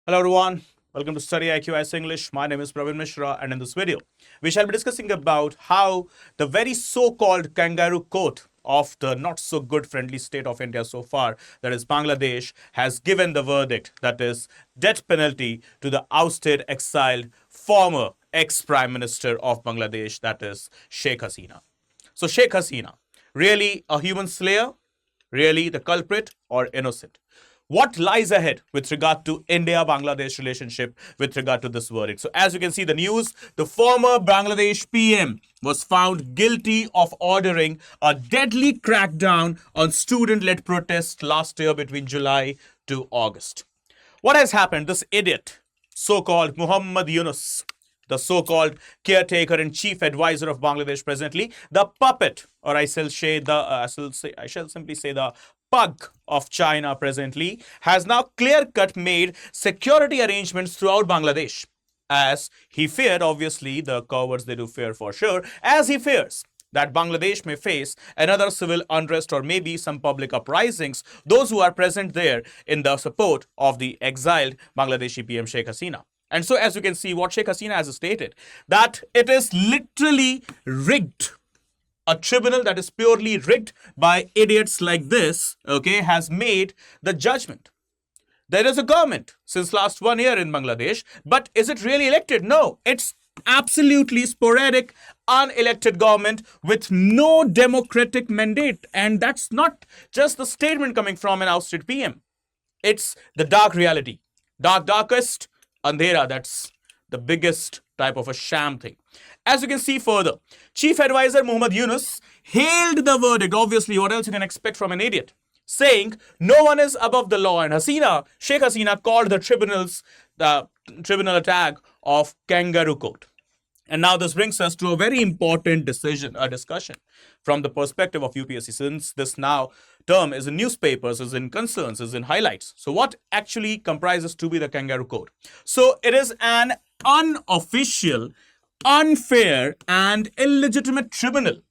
Hello everyone, welcome to StudyIQ IAS English. My name is Praveen Mishra, and in this video, we shall be discussing about how the very so-called kangaroo court of the not so good friendly state of India so far, that is Bangladesh, has given the verdict, that is death penalty to the ousted, exiled former ex-Prime Minister of Bangladesh, that is Sheikh Hasina. So Sheikh Hasina, really a human slayer? Really the culprit or innocent? What lies ahead with regard to India-Bangladesh relationship with regard to this verdict? So as you can see the news, the former Bangladesh PM was found guilty of ordering a deadly crackdown on student-led protests last year between July to August. What has happened? This idiot, so-called Muhammad Yunus, the so-called caretaker and chief advisor of Bangladesh presently, the puppet, or I shall simply say the pug of China presently, has now clear-cut made security arrangements throughout Bangladesh, as he feared, obviously, the cowards they do fear for sure, as he fears that Bangladesh may face another civil unrest or maybe some public uprisings, those who are present there in the support of the exiled Bangladeshi PM Sheikh Hasina. And so, as you can see, what Sheikh Hasina has stated, that it is literally rigged. A tribunal that is purely rigged by idiots like this, okay, has made the judgment. There is a government since last 1 year in Bangladesh, but is it really elected? No, it's absolutely sporadic, unelected government with no democratic mandate. And that's not just the statement coming from an ousted PM. It's the dark reality. Darkest andhera, that's the biggest type of a sham thing. As you can see further, Chief Advisor Muhammad Yunus hailed the verdict. Obviously, what else you can expect from an idiot? Saying no one is above the law. And Sheikh Hasina called the tribunal attack of kangaroo court. And now this brings us to a very important discussion from the perspective of UPSC, since this now term is in newspapers, is in concerns, is in highlights. So what actually comprises to be the kangaroo court? So it is an unofficial, unfair and illegitimate tribunal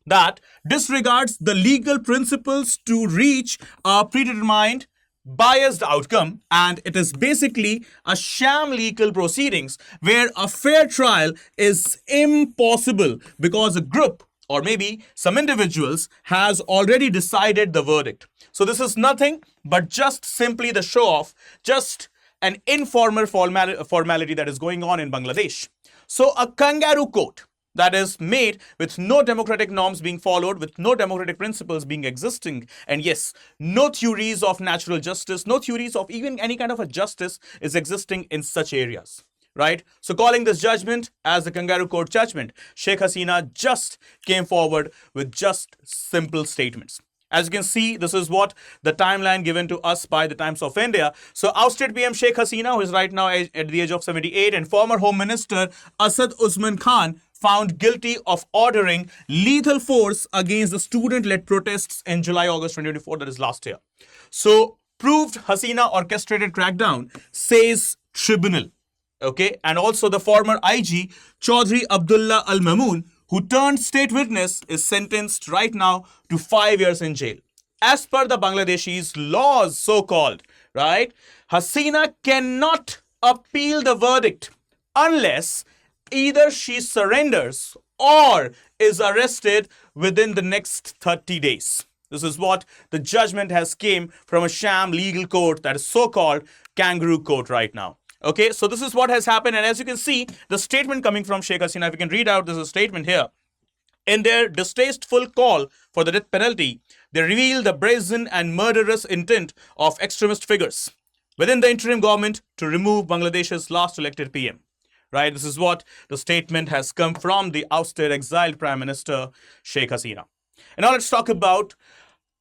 that disregards the legal principles to reach a predetermined biased outcome, and it is basically a sham legal proceedings where a fair trial is impossible because a group or maybe some individuals has already decided the verdict. So this is nothing but just simply the show off, just an informal formality that is going on in Bangladesh. So a kangaroo court that is made with no democratic norms being followed, with no democratic principles being existing, and yes, no theories of natural justice, no theories of even any kind of a justice is existing in such areas, right? So calling this judgment as the kangaroo court judgment, Sheikh Hasina just came forward with just simple statements. As you can see, this is what the timeline given to us by the Times of India. So ousted PM Sheikh Hasina, who is right now at the age of 78, and former Home Minister Asad Usman Khan found guilty of ordering lethal force against the student-led protests in July-August 2024, that is last year. So proved Hasina orchestrated crackdown, says tribunal. Okay, and also the former IG Chaudhry Abdullah Al Mamoon, who turned state witness, is sentenced right now to 5 years in jail. As per the Bangladeshis' laws, so-called, right, Hasina cannot appeal the verdict unless either she surrenders or is arrested within the next 30 days. This is what the judgment has came from a sham legal court, that is so-called kangaroo court right now. Okay, so this is what has happened, and as you can see, the statement coming from Sheikh Hasina, if you can read out, there's a statement here. In their distasteful call for the death penalty, they reveal the brazen and murderous intent of extremist figures within the interim government to remove Bangladesh's last elected PM. Right, this is what the statement has come from the ousted, exiled Prime Minister Sheikh Hasina. And now let's talk about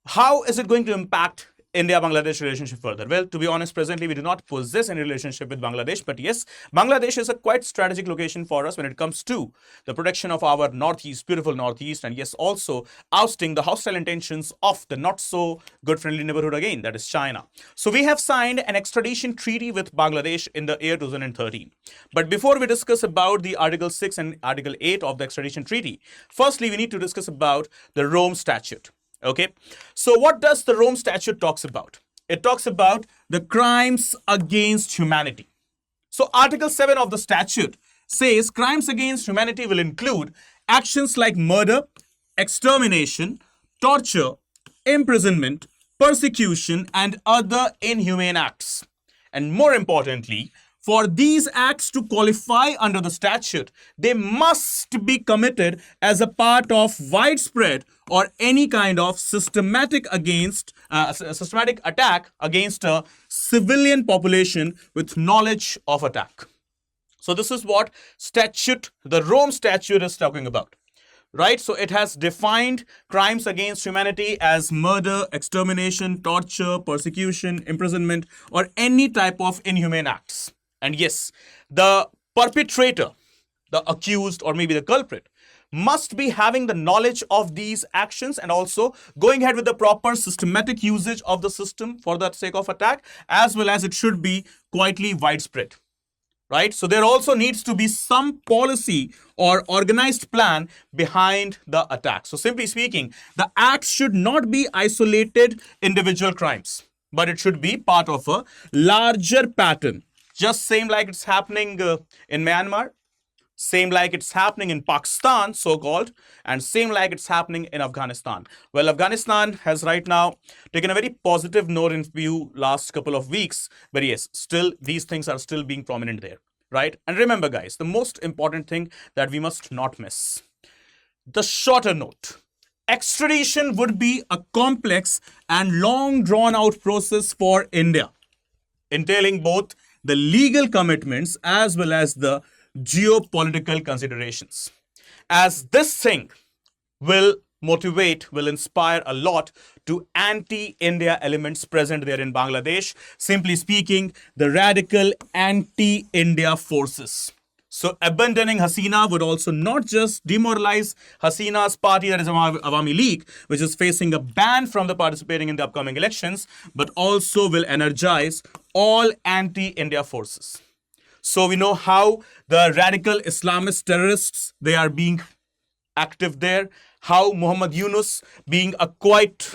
how is it going to impact India-Bangladesh relationship further. Well, to be honest, presently we do not possess any relationship with Bangladesh, but yes, Bangladesh is a quite strategic location for us when it comes to the protection of our northeast, beautiful northeast, and yes, also ousting the hostile intentions of the not so good friendly neighborhood again, that is China. So we have signed an extradition treaty with Bangladesh in the year 2013. But before we discuss about the Article 6 and Article 8 of the extradition treaty, firstly we need to discuss about the Rome Statute. Okay, so what does the Rome Statute talks about? it talks about the crimes against humanity. So Article 7 of the statute says crimes against humanity will include actions like murder, extermination, torture, imprisonment, persecution, and other inhumane acts. And more importantly, for these acts to qualify under the statute, they must be committed as a part of widespread or any kind of systematic attack against a civilian population with knowledge of attack. So this is what the Rome Statute is talking about. Right? So it has defined crimes against humanity as murder, extermination, torture, persecution, imprisonment, or any type of inhumane acts. And yes, the perpetrator, the accused, or maybe the culprit, must be having the knowledge of these actions and also going ahead with the proper systematic usage of the system for the sake of attack, as well as it should be quietly widespread. Right? So there also needs to be some policy or organized plan behind the attack. So simply speaking, the acts should not be isolated individual crimes, but it should be part of a larger pattern. Just same like it's happening in Myanmar, same like it's happening in Pakistan, so-called, and same like it's happening in Afghanistan. Well, Afghanistan has right now taken a very positive note in view last couple of weeks, but yes, still these things are still being prominent there, right? And remember, guys, the most important thing that we must not miss, the shorter note. Extradition would be a complex and long drawn-out process for India, entailing both the legal commitments as well as the geopolitical considerations. As this thing will inspire a lot to anti-India elements present there in Bangladesh. Simply speaking, the radical anti-India forces. So abandoning Haseena would also not just demoralize Haseena's party, that is Awami League, which is facing a ban from the participating in the upcoming elections, but also will energize all anti-India forces. So we know how the radical Islamist terrorists, they are being active there, how Muhammad Yunus, being a quite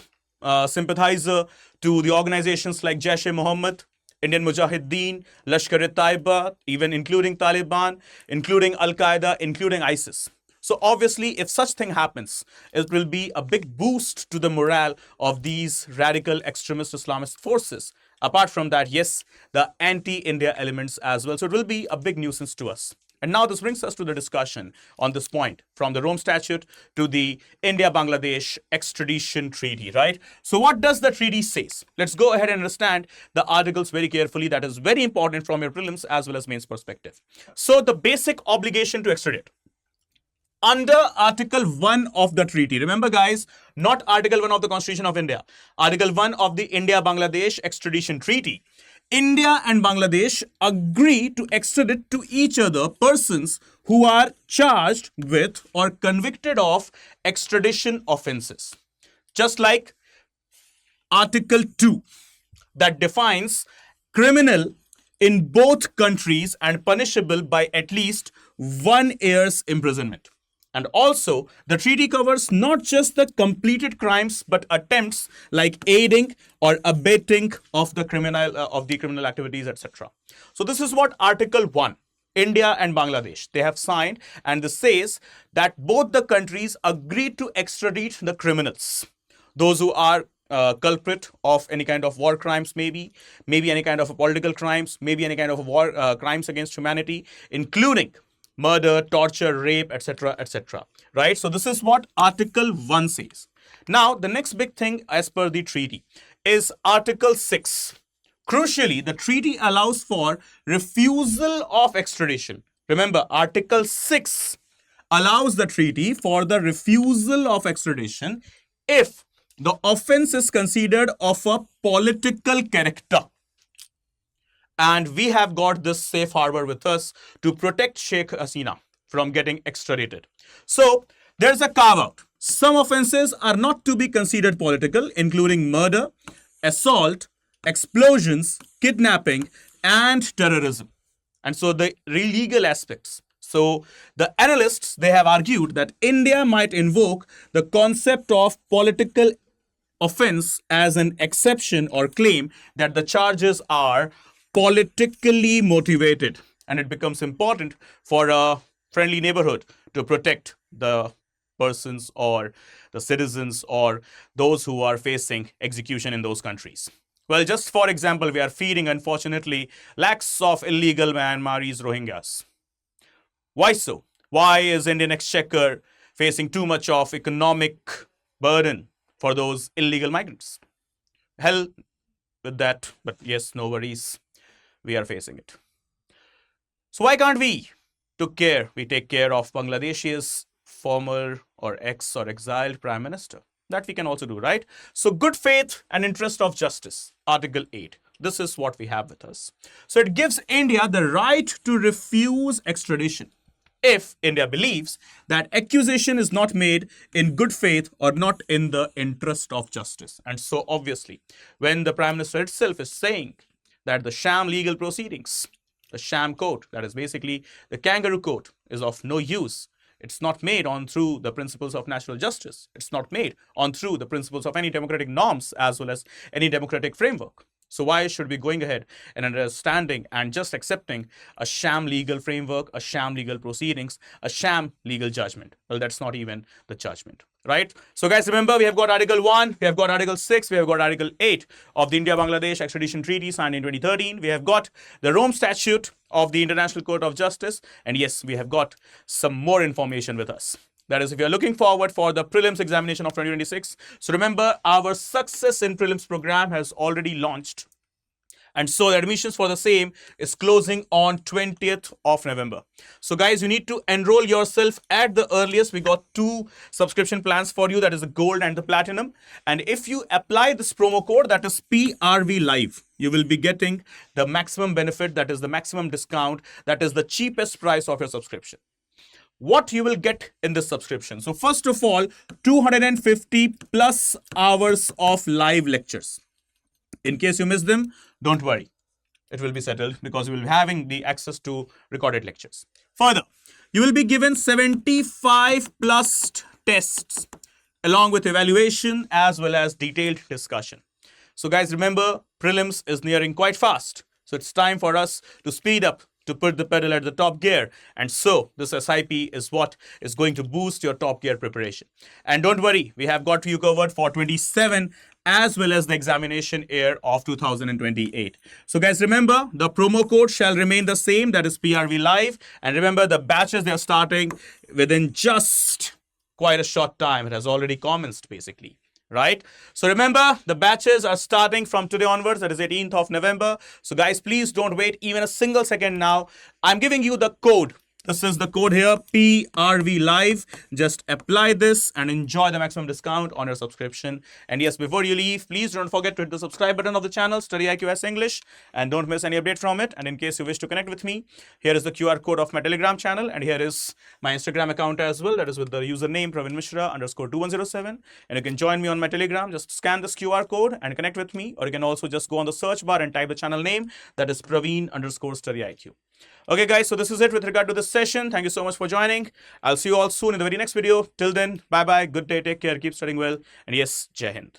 sympathizer to the organizations like Jaish-e-Mohammed, Indian Mujahideen, Lashkar-e-Taiba, even including Taliban, including Al-Qaeda, including ISIS. So obviously, if such thing happens, it will be a big boost to the morale of these radical extremist Islamist forces. Apart from that, yes, the anti-India elements as well. So it will be a big nuisance to us. And now this brings us to the discussion on this point, from the Rome Statute to the India-Bangladesh Extradition Treaty, right? So what does the treaty say? Let's go ahead and understand the articles very carefully. That is very important from your prelims as well as mains perspective. So the basic obligation to extradite. Under Article 1 of the treaty, remember guys, not Article 1 of the Constitution of India, Article 1 of the India-Bangladesh Extradition Treaty, India and Bangladesh agree to extradite to each other persons who are charged with or convicted of extradition offenses. Just like Article 2 that defines criminal in both countries and punishable by at least 1 year's imprisonment. And also, the treaty covers not just the completed crimes, but attempts like aiding or abetting of the criminal activities, etc. So this is what Article 1, India and Bangladesh, they have signed, and this says that both the countries agree to extradite the criminals, those who are culprit of any kind of war crimes, maybe any kind of political crimes, maybe any kind of war crimes against humanity, including murder, torture, rape, etc., etc. Right? So this is what Article 1 says. Now, the next big thing as per the treaty is Article 6. Crucially, the treaty allows for refusal of extradition. Remember, Article 6 allows the treaty for the refusal of extradition if the offense is considered of a political character. And we have got this safe harbor with us to protect Sheikh Hasina from getting extradited. So there's a carve-out. Some offenses are not to be considered political, including murder, assault, explosions, kidnapping, and terrorism. And so the legal aspects. So the analysts, they have argued that India might invoke the concept of political offense as an exception or claim that the charges are politically motivated, and it becomes important for a friendly neighborhood to protect the persons or the citizens or those who are facing execution in those countries. Well, just for example, we are feeding, unfortunately, lakhs of illegal Myanmarese Rohingyas. Why so? Why is Indian Exchequer facing too much of economic burden for those illegal migrants? Hell with that, but yes, no worries. We are facing it. So why can't we take care of Bangladesh's former or ex or exiled prime minister? That we can also do, right? So good faith and interest of justice, Article 8. This is what we have with us. So it gives India the right to refuse extradition if India believes that accusation is not made in good faith or not in the interest of justice. And so obviously, when the Prime Minister itself is saying that the sham legal proceedings, the sham court, that is basically the kangaroo court, is of no use. It's not made on through the principles of natural justice. It's not made on through the principles of any democratic norms as well as any democratic framework. So why should we be going ahead and understanding and just accepting a sham legal framework, a sham legal proceedings, a sham legal judgment? Well, that's not even the judgment, right? So guys, remember, we have got Article 1, we have got Article 6, we have got Article 8 of the India-Bangladesh Extradition Treaty signed in 2013. We have got the Rome Statute of the International Court of Justice. And yes, we have got some more information with us. That is, if you're looking forward for the prelims examination of 2026. So remember, our Success in Prelims program has already launched. And so the admissions for the same is closing on 20th of November. So guys, you need to enroll yourself at the earliest. We got 2 subscription plans for you. That is the gold and the platinum. And if you apply this promo code, that is PRV Live, you will be getting the maximum benefit. That is the maximum discount. That is the cheapest price of your subscription. What you will get in this subscription? So first of all, 250 plus hours of live lectures. In case you miss them, don't worry. It will be settled because you will be having the access to recorded lectures. Further, you will be given 75 plus tests along with evaluation as well as detailed discussion. So guys, remember, prelims is nearing quite fast. So it's time for us to speed up, to put the pedal at the top gear. And so this SIP is what is going to boost your top gear preparation. And don't worry, we have got you covered for 27 as well as the examination year of 2028. So guys, remember, the promo code shall remain the same. That is PRV Live. And remember, the batches, they are starting within just quite a short time. It has already commenced basically. Right? So remember, the batches are starting from today onwards, that is 18th of November. So guys, please don't wait even a single second now. I'm giving you the code. This is the code here, PRV Live. Just apply this and enjoy the maximum discount on your subscription. And yes, before you leave, please don't forget to hit the subscribe button of the channel, StudyIQ IAS English, and don't miss any update from it. And in case you wish to connect with me, here is the QR code of my Telegram channel, and here is my Instagram account as well. That is with the username Praveen Mishra _2107. And you can join me on my Telegram. Just scan this QR code and connect with me, or you can also just go on the search bar and type the channel name. That is Praveen _StudyIQ. Okay guys, so this is it with regard to this session. Thank you so much for joining. I'll see you all soon in the very next video. Till then, bye bye, good day, take care, keep studying well, and yes, Jai Hind.